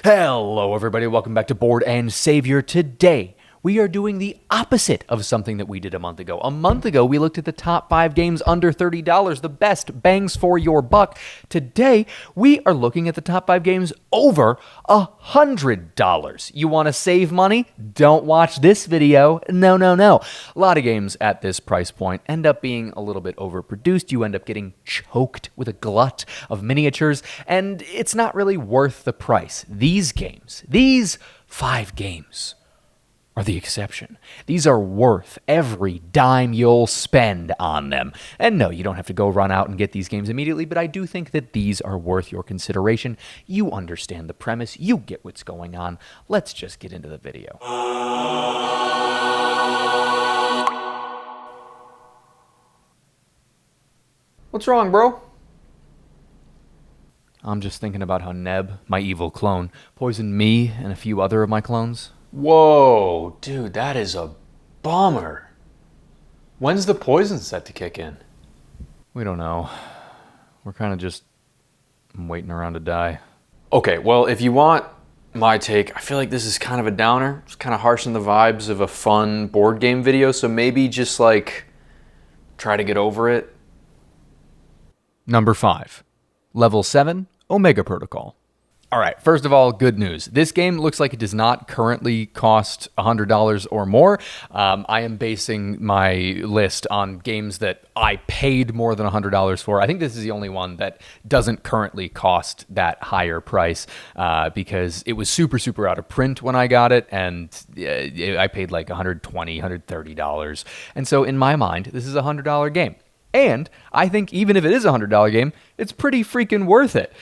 Hello everybody, welcome back to Board and Savior. Today, we are doing the opposite of something that we did a month ago. A month ago, we looked at the top 5 games under $30, the best bangs for your buck. Today, we are looking at the top 5 games over $100. You want to save money? Don't watch this video. No. A lot of games at this price point end up being a little bit overproduced. You end up getting choked with a glut of miniatures, and it's not really worth the price. These games, these 5 games, are the exception. These are worth every dime you'll spend on them. And no, you don't have to go run out and get these games immediately, but I do think that these are worth your consideration. You understand the premise. You get what's going on. Let's just get into the video. What's wrong, bro? I'm just thinking about how Neb, my evil clone, poisoned me and a few other of my clones. Whoa, dude, that is a bummer. When's the poison set to kick in? We don't know. We're kind of just waiting around to die. Okay, well, if you want my take, I feel like this is kind of a downer. It's kind of harsh on the vibes of a fun board game video, so maybe just like try to get over it. Number 5, Level 7, Omega Protocol. All right, first of all, good news. This game looks like it does not currently cost $100 or more. I am basing my list on games that I paid more than $100 for. I think this is the only one that doesn't currently cost that higher price because it was super out of print when I got it, and I paid like $120, $130. And so in my mind, this is a $100 game. And I think even if it is a $100 game, it's pretty freaking worth it.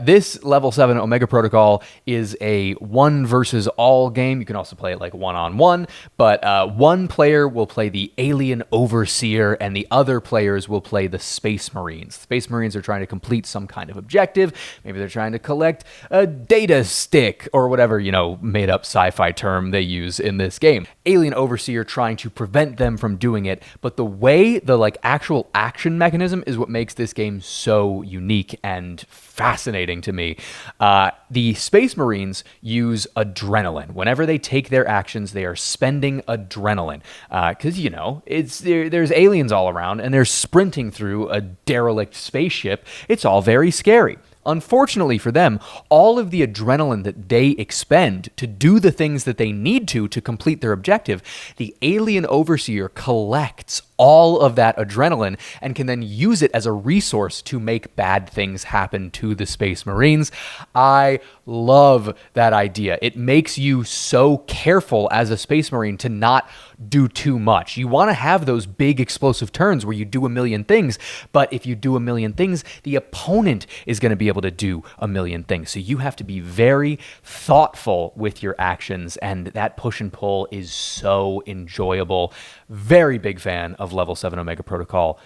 This Level 7 Omega Protocol is a one versus all game. You can also play it like one-on-one, but one player will play the Alien Overseer and the other players will play the Space Marines. Space Marines are trying to complete some kind of objective. Maybe they're trying to collect a data stick or whatever, made-up sci-fi term they use in this game. Alien Overseer trying to prevent them from doing it, but the way the actual action mechanism is what makes this game so unique and fascinating to me. The Space Marines use adrenaline. Whenever they take their actions, they are spending adrenaline. Because, there's aliens all around and they're sprinting through a derelict spaceship. It's all very scary. Unfortunately for them, all of the adrenaline that they expend to do the things that they need to complete their objective, the Alien Overseer collects all of that adrenaline and can then use it as a resource to make bad things happen to the Space Marines. I love that idea. It makes you so careful as a Space Marine to not do too much. You want to have those big explosive turns where you do a million things, but if you do a million things, the opponent is going to be able to do a million things. So you have to be very thoughtful with your actions, and that push and pull is so enjoyable. Very big fan of Level 7 Omega Protocol.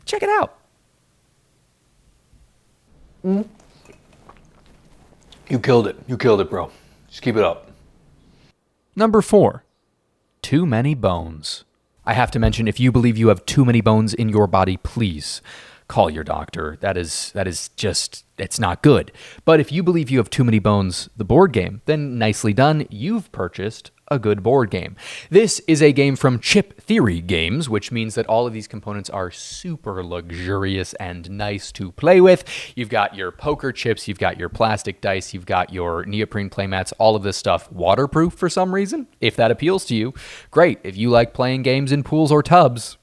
Check it out. You killed it, bro. Just keep it up. Number 4, Too Many Bones. I have to mention, if you believe you have too many bones in your body, please call your doctor. That is just, it's not good. But if you believe you have too many bones, the board game, then nicely done. You've purchased a good board game. This is a game from Chip Theory Games, which means that all of these components are super luxurious and nice to play with. You've got your poker chips, you've got your plastic dice, you've got your neoprene playmats, all of this stuff waterproof for some reason. If that appeals to you, great. If you like playing games in pools or tubs,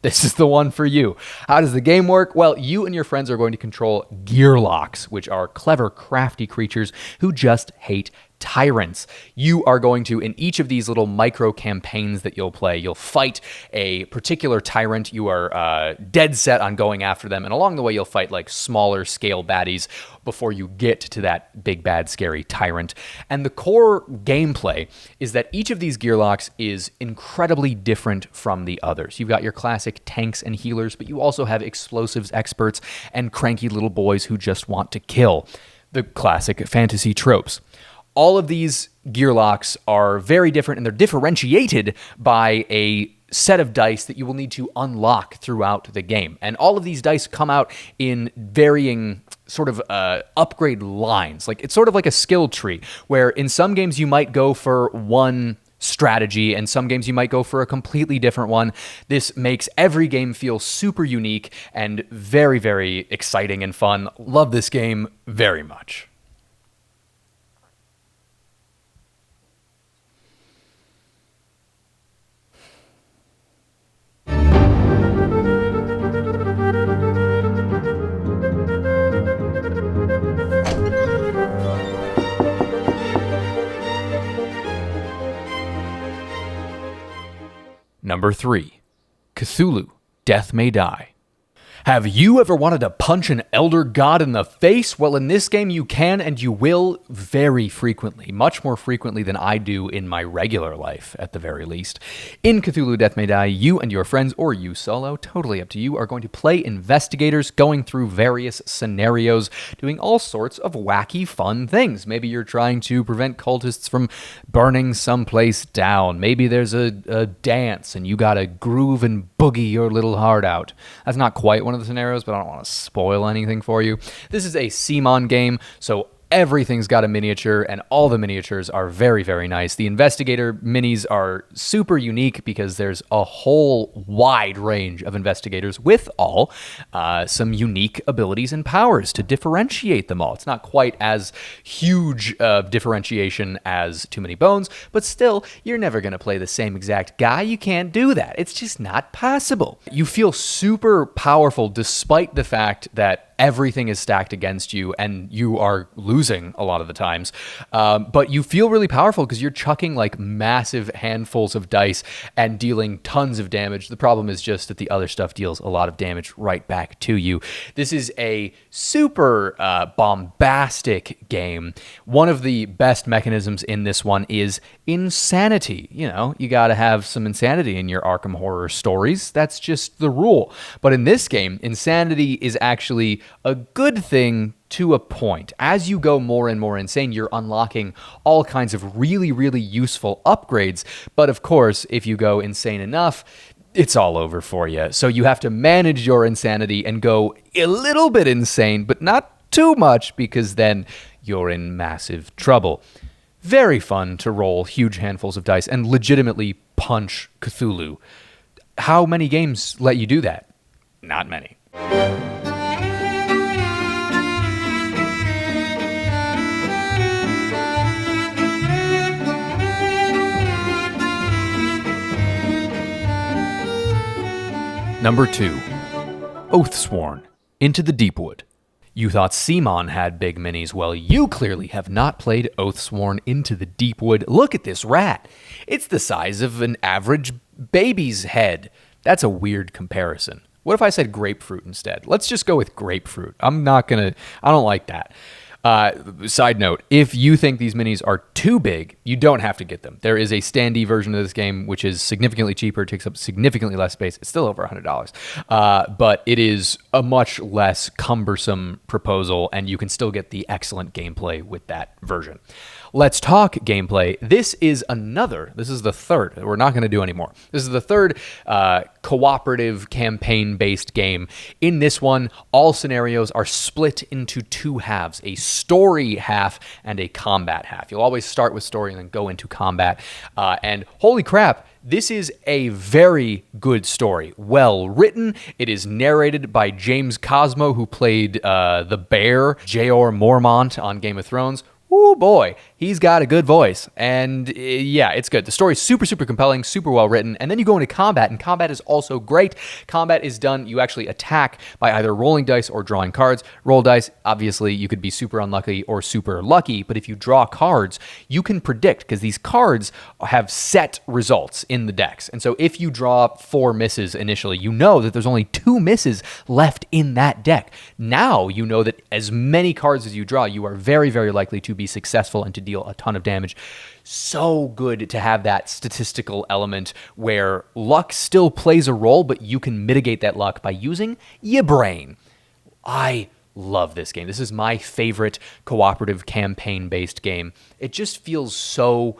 this is the one for you. How does the game work? Well, you and your friends are going to control gearlocks, which are clever, crafty creatures who just hate tyrants. You are going to, in each of these little micro campaigns that you'll play, you'll fight a particular tyrant. You are dead set on going after them, and along the way you'll fight like smaller scale baddies before you get to that big bad scary tyrant. And the core gameplay is that each of these gearlocks is incredibly different from the others. You've got your classic tanks and healers, but you also have explosives experts and cranky little boys who just want to kill. The classic fantasy tropes. All of these gearlocks are very different, and they're differentiated by a set of dice that you will need to unlock throughout the game. And all of these dice come out in varying sort of upgrade lines. Like, it's sort of like a skill tree, where in some games you might go for one strategy, and some games you might go for a completely different one. This makes every game feel super unique and very, very exciting and fun. Love this game very much. Number 3, Cthulhu, Death May Die. Have you ever wanted to punch an elder god in the face? Well, in this game you can and you will very frequently, much more frequently than I do in my regular life, at the very least. In Cthulhu Death May Die, you and your friends, or you solo, totally up to you, are going to play investigators going through various scenarios, doing all sorts of wacky, fun things. Maybe you're trying to prevent cultists from burning someplace down. Maybe there's a dance and you gotta groove and boogie your little heart out. That's not quite one of the scenarios, but I don't want to spoil anything for you. This is a CMON game, so everything's got a miniature, and all the miniatures are very, very nice. The investigator minis are super unique because there's a whole wide range of investigators with all some unique abilities and powers to differentiate them all. It's not quite as huge of differentiation as Too Many Bones, but still, you're never going to play the same exact guy. You can't do that. It's just not possible. You feel super powerful despite the fact that everything is stacked against you and you are losing a lot of the times. But you feel really powerful because you're chucking like massive handfuls of dice and dealing tons of damage. The problem is just that the other stuff deals a lot of damage right back to you. This is a super bombastic game. One of the best mechanisms in this one is insanity. You know, you got to have some insanity in your Arkham Horror stories. That's just the rule. But in this game, insanity is actually a good thing to a point. As you go more and more insane, you're unlocking all kinds of really, really useful upgrades. But of course, if you go insane enough, it's all over for you. So you have to manage your insanity and go a little bit insane, but not too much, because then you're in massive trouble. Very fun to roll huge handfuls of dice and legitimately punch Cthulhu. How many games let you do that? Not many. Number 2, Oathsworn, Into the Deepwood. You thought CMON had big minis. Well, you clearly have not played Oathsworn Into the Deepwood. Look at this rat. It's the size of an average baby's head. That's a weird comparison. What if I said grapefruit instead? Let's just go with grapefruit. I don't like that. Side note, if you think these minis are too big, you don't have to get them. There is a standee version of this game, which is significantly cheaper, takes up significantly less space. It's still over $100. But it is a much less cumbersome proposal, and you can still get the excellent gameplay with that version. Let's talk gameplay. This is the third. We're not going to do any more. This is the third cooperative campaign-based game. In this one, all scenarios are split into two halves, a story half and a combat half. You'll always start with story and then go into combat. And holy crap, this is a very good story. Well written. It is narrated by James Cosmo, who played the bear, Jeor Mormont on Game of Thrones. Oh boy, he's got a good voice. And yeah, it's good. The story's super, super compelling, super well written. And then you go into combat, and combat is also great. Combat is done, you actually attack by either rolling dice or drawing cards. Roll dice, obviously, you could be super unlucky or super lucky, but if you draw cards, you can predict, because these cards have set results in the decks. And so if you draw 4 misses initially, you know that there's only 2 misses left in that deck. Now you know that as many cards as you draw, you are very, very likely to be successful and to deal a ton of damage. So good to have that statistical element where luck still plays a role, but you can mitigate that luck by using your brain. I love this game. This is my favorite cooperative campaign-based game. It just feels so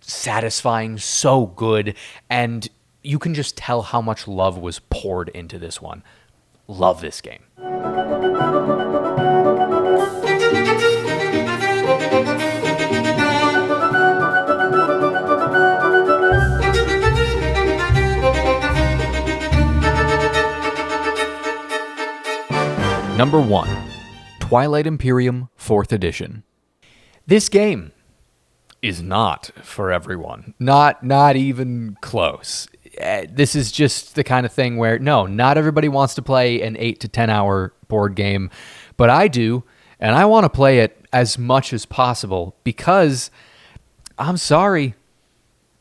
satisfying, so good, and you can just tell how much love was poured into this one. Love this game. Number 1, Twilight Imperium 4th Edition. This game is not for everyone. Not even close. This is just the kind of thing where, no, not everybody wants to play an 8 to 10 hour board game, but I do, and I want to play it as much as possible because, I'm sorry,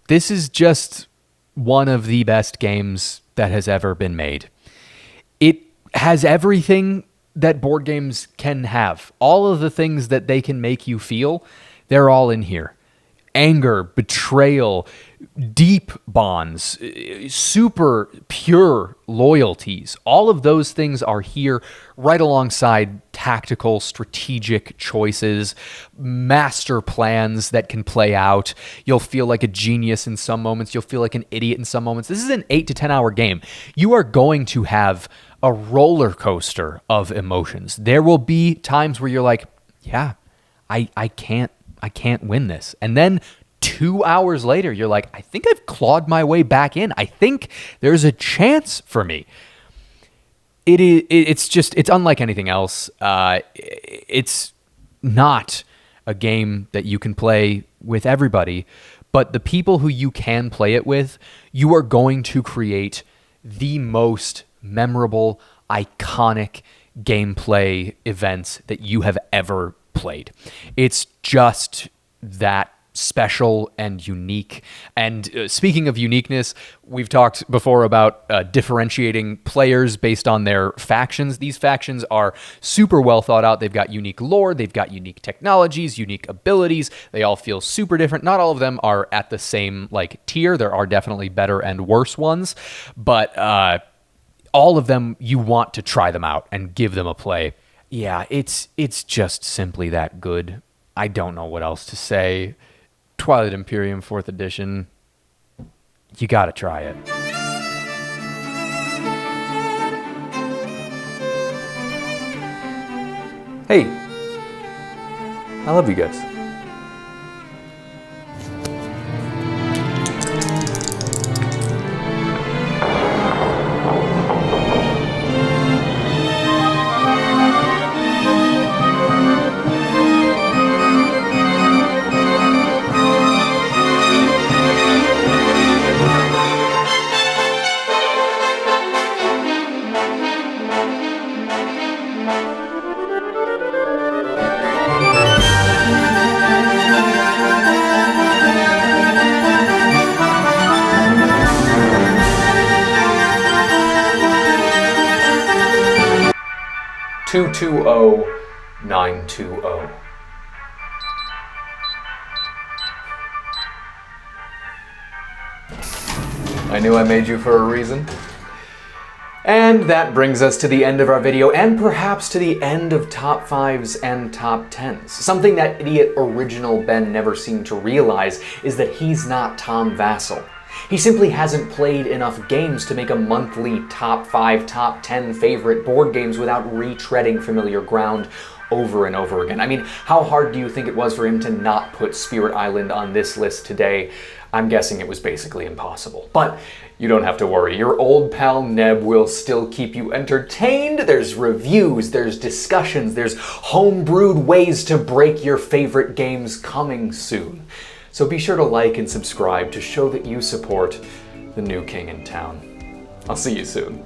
this is just one of the best games that has ever been made. It has everything that board games can have. All of the things that they can make you feel, they're all in here. Anger, betrayal, deep bonds, super pure loyalties. All of those things are here right alongside tactical, strategic choices, master plans that can play out. You'll feel like a genius in some moments. You'll feel like an idiot in some moments. This is an 8 to 10 hour game. You are going to have a roller coaster of emotions. There will be times where you're like, yeah, I can't win this. And then 2 hours later, you're like, I think I've clawed my way back in. I think there's a chance for me. It's unlike anything else. It's not a game that you can play with everybody, but the people who you can play it with, you are going to create the most memorable, iconic gameplay events that you have ever played. It's just that special and unique. And speaking of uniqueness, we've talked before about differentiating players based on their factions. These factions are super well thought out. They've got unique lore, they've got unique technologies, unique abilities. They all feel super different. Not all of them are at the same tier. There are definitely better and worse ones, but all of them, you want to try them out and give them a play. Yeah, it's just simply that good. I don't know what else to say. Twilight Imperium 4th Edition. You gotta try it. Hey, I love you guys. Two 220-920. I knew I made you for a reason. And that brings us to the end of our video, and perhaps to the end of top 5s and top 10s. Something that idiot original Ben never seemed to realize is that he's not Tom Vassell. He simply hasn't played enough games to make a monthly top 5, top 10 favorite board games without retreading familiar ground over and over again. I mean, how hard do you think it was for him to not put Spirit Island on this list today? I'm guessing it was basically impossible. But you don't have to worry. Your old pal Neb will still keep you entertained. There's reviews, there's discussions, there's homebrewed ways to break your favorite games coming soon. So be sure to like and subscribe to show that you support the new king in town. I'll see you soon.